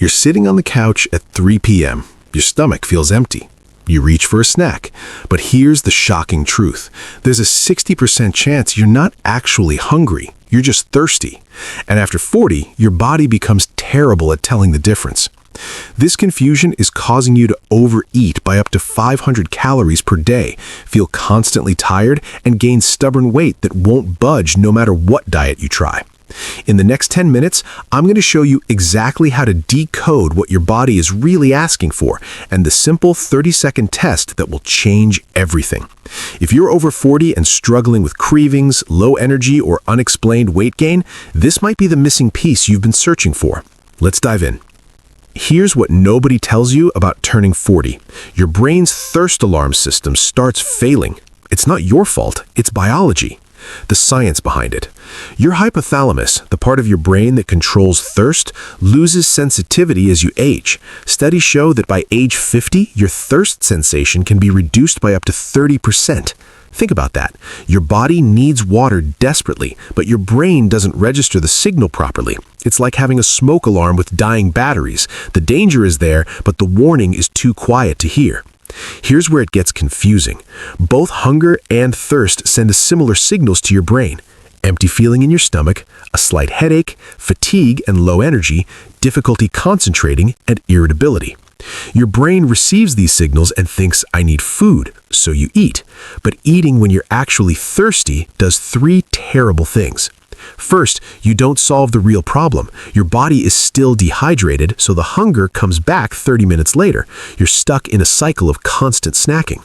You're sitting on the couch at 3 p.m. Your stomach feels empty. You reach for a snack. But here's the shocking truth. There's a 60% chance you're not actually hungry. You're just thirsty. And after 40, your body becomes terrible at telling the difference. This confusion is causing you to overeat by up to 500 calories per day, feel constantly tired, and gain stubborn weight that won't budge no matter what diet you try. In the next 10 minutes, I'm going to show you exactly how to decode what your body is really asking for and the simple 30-second test that will change everything. If you're over 40 and struggling with cravings, low energy, or unexplained weight gain, this might be the missing piece you've been searching for. Let's dive in. Here's what nobody tells you about turning 40. Your brain's thirst alarm system starts failing. It's not your fault, it's biology. The science behind it. Your hypothalamus, the part of your brain that controls thirst, loses sensitivity as you age. Studies show that by age 50, your thirst sensation can be reduced by up to 30%. Think about that. Your body needs water desperately, but your brain doesn't register the signal properly. It's like having a smoke alarm with dying batteries. The danger is there, but the warning is too quiet to hear. Here's where it gets confusing. Both hunger and thirst send similar signals to your brain. Empty feeling in your stomach, a slight headache, fatigue and low energy, difficulty concentrating, and irritability. Your brain receives these signals and thinks, I need food, so you eat. But eating when you're actually thirsty does three terrible things. First, you don't solve the real problem. Your body is still dehydrated, so the hunger comes back 30 minutes later. You're stuck in a cycle of constant snacking.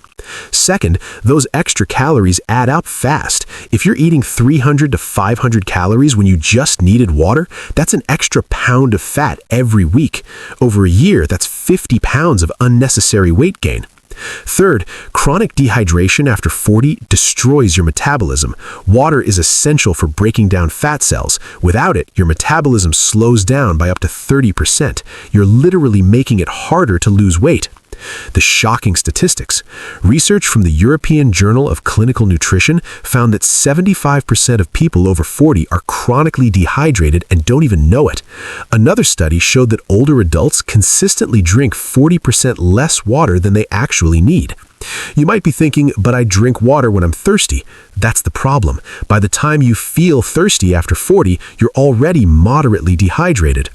Second, those extra calories add up fast. If you're eating 300 to 500 calories when you just needed water, that's an extra pound of fat every week. Over a year, that's 50 pounds of unnecessary weight gain. Third, chronic dehydration after 40 destroys your metabolism. Water is essential for breaking down fat cells. Without it, your metabolism slows down by up to 30%. You're literally making it harder to lose weight. The shocking statistics. Research from the European Journal of Clinical Nutrition found that 75% of people over 40 are chronically dehydrated and don't even know it. Another study showed that older adults consistently drink 40% less water than they actually need. You might be thinking, but I drink water when I'm thirsty. That's the problem. By the time you feel thirsty after 40, you're already moderately dehydrated.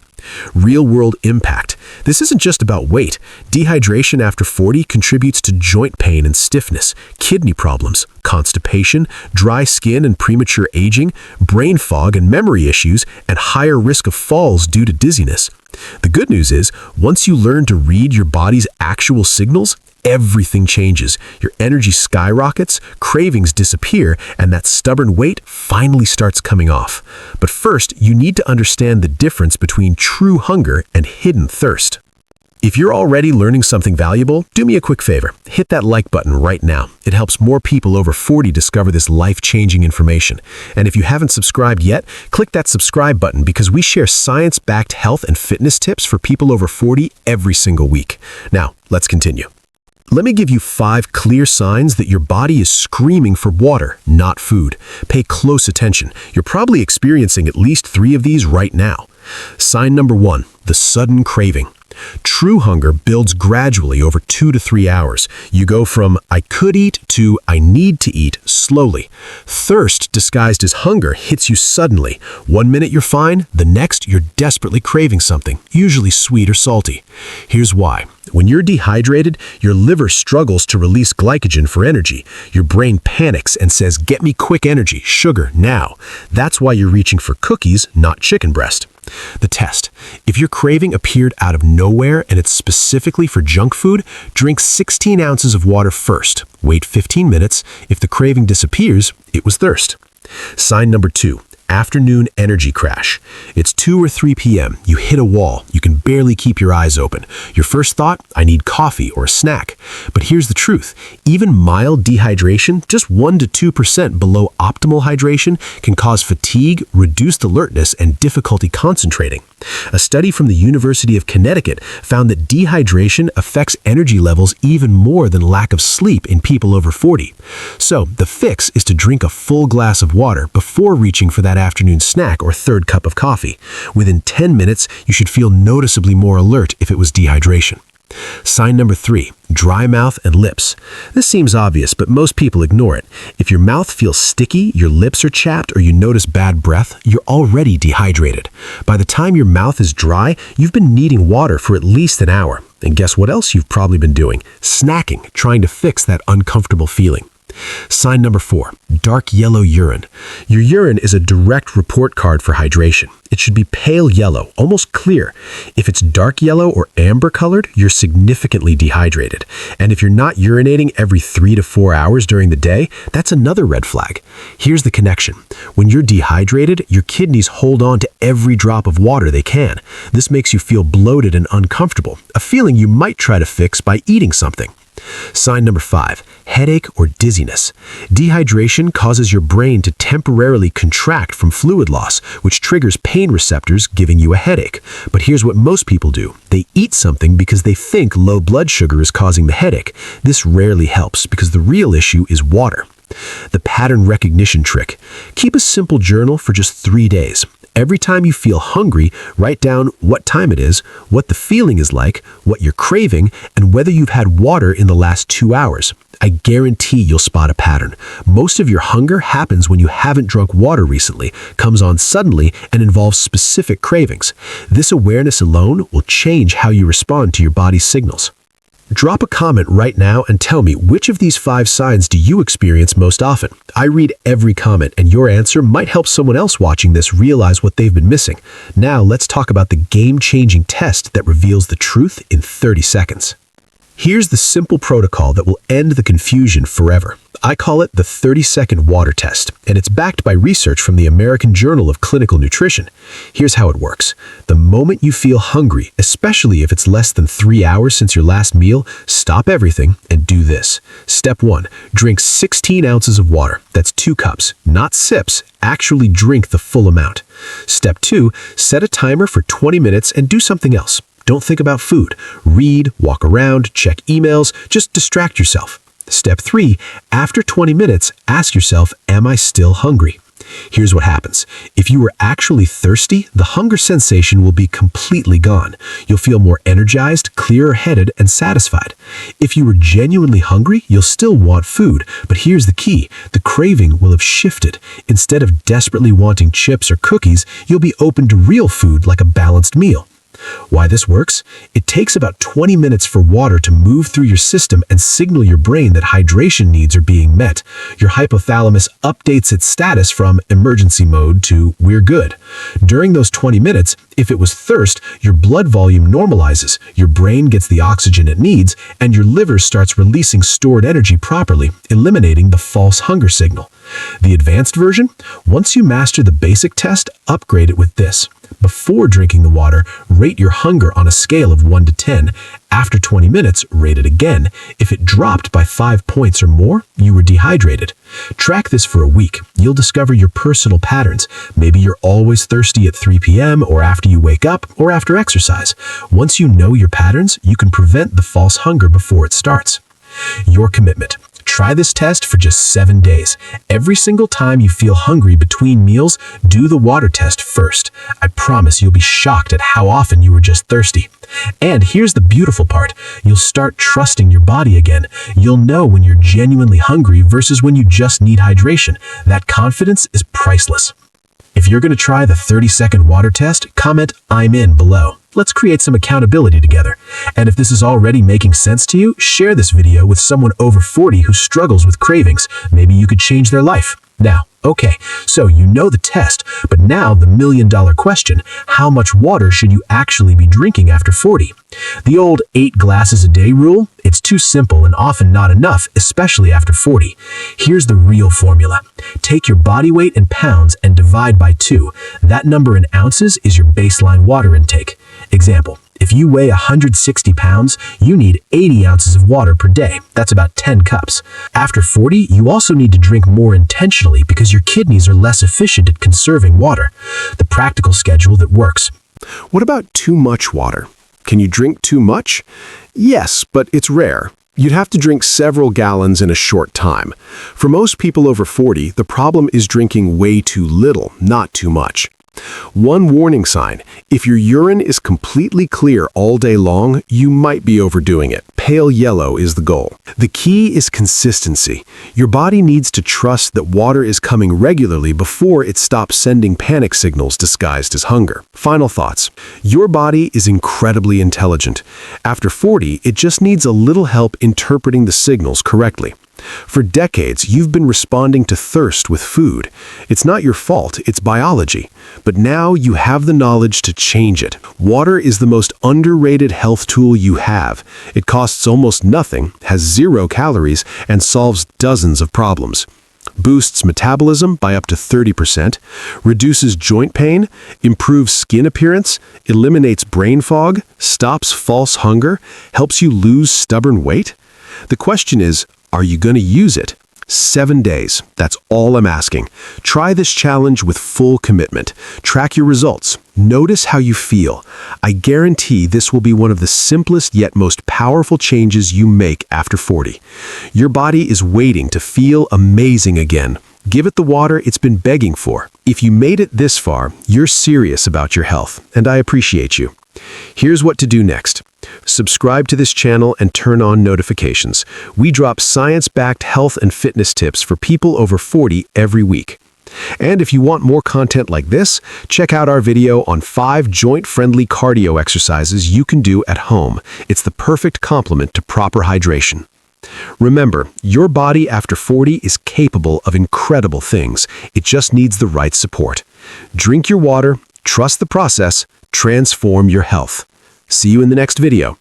Real-world impact. This isn't just about weight. Dehydration after 40 contributes to joint pain and stiffness, kidney problems, constipation, dry skin and premature aging, brain fog and memory issues, and higher risk of falls due to dizziness. The good news is, once you learn to read your body's actual signals, everything changes. Your energy skyrockets, cravings disappear, and that stubborn weight finally starts coming off. But first, you need to understand the difference between true hunger and hidden thirst. If you're already learning something valuable, do me a quick favor. Hit that like button right now. It helps more people over 40 discover this life-changing information. And if you haven't subscribed yet, click that subscribe button because we share science-backed health and fitness tips for people over 40 every single week. Now, let's continue. Let me give you 5 clear signs that your body is screaming for water, not food. Pay close attention. You're probably experiencing at least 3 of these right now. Sign number 1, the sudden craving. True hunger builds gradually over 2 to 3 hours. You go from I could eat to I need to eat slowly. Thirst disguised as hunger hits you suddenly. 1 minute you're fine, the next you're desperately craving something, usually sweet or salty. Here's why. When you're dehydrated, your liver struggles to release glycogen for energy. Your brain panics and says, get me quick energy, sugar, now. That's why you're reaching for cookies, not chicken breast. The test. If your craving appeared out of nowhere and it's specifically for junk food, drink 16 ounces of water first. Wait 15 minutes. If the craving disappears, it was thirst. Sign number 2. Afternoon energy crash. It's 2 or 3 p.m. You hit a wall. You can barely keep your eyes open. Your first thought, I need coffee or a snack. But here's the truth. Even mild dehydration, just 1 to 2% below optimal hydration, can cause fatigue, reduced alertness, and difficulty concentrating. A study from the University of Connecticut found that dehydration affects energy levels even more than lack of sleep in people over 40. So, the fix is to drink a full glass of water before reaching for that afternoon snack or third cup of coffee. Within 10 minutes, you should feel noticeably more alert if it was dehydration. Sign number 3, dry mouth and lips. This seems obvious, but most people ignore it. If your mouth feels sticky, your lips are chapped, or you notice bad breath, you're already dehydrated. By the time your mouth is dry, you've been needing water for at least an hour. And guess what else you've probably been doing? Snacking, trying to fix that uncomfortable feeling. Sign number 4, dark yellow urine. Your urine is a direct report card for hydration. It should be pale yellow, almost clear. If it's dark yellow or amber colored, you're significantly dehydrated. And if you're not urinating every 3 to 4 hours during the day, that's another red flag. Here's the connection. When you're dehydrated, your kidneys hold on to every drop of water they can. This makes you feel bloated and uncomfortable, a feeling you might try to fix by eating something. Sign number 5, headache or dizziness. Dehydration causes your brain to temporarily contract from fluid loss, which triggers pain receptors, giving you a headache. But here's what most people do. They eat something because they think low blood sugar is causing the headache. This rarely helps because the real issue is water. The pattern recognition trick. Keep a simple journal for just 3 days. Every time you feel hungry, write down what time it is, what the feeling is like, what you're craving, and whether you've had water in the last 2 hours. I guarantee you'll spot a pattern. Most of your hunger happens when you haven't drunk water recently, comes on suddenly, and involves specific cravings. This awareness alone will change how you respond to your body's signals. Drop a comment right now and tell me, which of these 5 signs do you experience most often? I read every comment, and your answer might help someone else watching this realize what they've been missing. Now let's talk about the game-changing test that reveals the truth in 30 seconds. Here's the simple protocol that will end the confusion forever. I call it the 30-second water test, and it's backed by research from the American Journal of Clinical Nutrition. Here's how it works. The moment you feel hungry, especially if it's less than 3 hours since your last meal, stop everything and do this. Step 1, drink 16 ounces of water. That's 2 cups, not sips. Actually drink the full amount. Step 2, set a timer for 20 minutes and do something else. Don't think about food. Read, walk around, check emails, just distract yourself. Step 3, after 20 minutes, ask yourself, am I still hungry? Here's what happens. If you were actually thirsty, the hunger sensation will be completely gone. You'll feel more energized, clearer-headed, and satisfied. If you were genuinely hungry, you'll still want food. But here's the key. The craving will have shifted. Instead of desperately wanting chips or cookies, you'll be open to real food like a balanced meal. Why this works? It takes about 20 minutes for water to move through your system and signal your brain that hydration needs are being met. Your hypothalamus updates its status from emergency mode to we're good. During those 20 minutes, if it was thirst, your blood volume normalizes, your brain gets the oxygen it needs, and your liver starts releasing stored energy properly, eliminating the false hunger signal. The advanced version? Once you master the basic test, upgrade it with this. Before drinking the water, rate your hunger on a scale of 1 to 10. After 20 minutes, rate it again. If it dropped by 5 points or more, you were dehydrated. Track this for a week. You'll discover your personal patterns. Maybe you're always thirsty at 3 p.m. or after you wake up or after exercise. Once you know your patterns, you can prevent the false hunger before it starts. Your commitment. Try this test for just 7 days. Every single time you feel hungry between meals, do the water test first. I promise you'll be shocked at how often you were just thirsty. And here's the beautiful part. You'll start trusting your body again. You'll know when you're genuinely hungry versus when you just need hydration. That confidence is priceless. If you're going to try the 30-second water test, comment "I'm in" below. Let's create some accountability together. And if this is already making sense to you, share this video with someone over 40 who struggles with cravings. Maybe you could change their life. Now, okay, so you know the test, but now the million-dollar question: how much water should you actually be drinking after 40? The old 8 glasses a day rule? It's too simple and often not enough, especially after 40. Here's the real formula. Take your body weight in pounds and divide by 2. That number in ounces is your baseline water intake. Example: if you weigh 160 pounds, you need 80 ounces of water per day. That's about 10 cups. After 40, you also need to drink more intentionally because your kidneys are less efficient at conserving water. The practical schedule that works. What about too much water? Can you drink too much? Yes, but it's rare. You'd have to drink several gallons in a short time. For most people over 40, the problem is drinking way too little, not too much. One warning sign: if your urine is completely clear all day long, you might be overdoing it. Pale yellow is the goal. The key is consistency. Your body needs to trust that water is coming regularly before it stops sending panic signals disguised as hunger. Final thoughts. Your body is incredibly intelligent. After 40, it just needs a little help interpreting the signals correctly. For decades, you've been responding to thirst with food. It's not your fault, it's biology. But now you have the knowledge to change it. Water is the most underrated health tool you have. It costs almost nothing, has 0 calories, and solves dozens of problems. Boosts metabolism by up to 30%, reduces joint pain, improves skin appearance, eliminates brain fog, stops false hunger, helps you lose stubborn weight. The question is, are you going to use it? 7 days. That's all I'm asking. Try this challenge with full commitment. Track your results. Notice how you feel. I guarantee this will be one of the simplest yet most powerful changes you make after 40. Your body is waiting to feel amazing again. Give it the water it's been begging for. If you made it this far, you're serious about your health, and I appreciate you. Here's what to do next. Subscribe to this channel and turn on notifications. We drop science-backed health and fitness tips for people over 40 every week. And if you want more content like this, check out our video on 5 joint-friendly cardio exercises you can do at home. It's the perfect complement to proper hydration. Remember, your body after 40 is capable of incredible things. It just needs the right support. Drink your water, trust the process, transform your health. See you in the next video.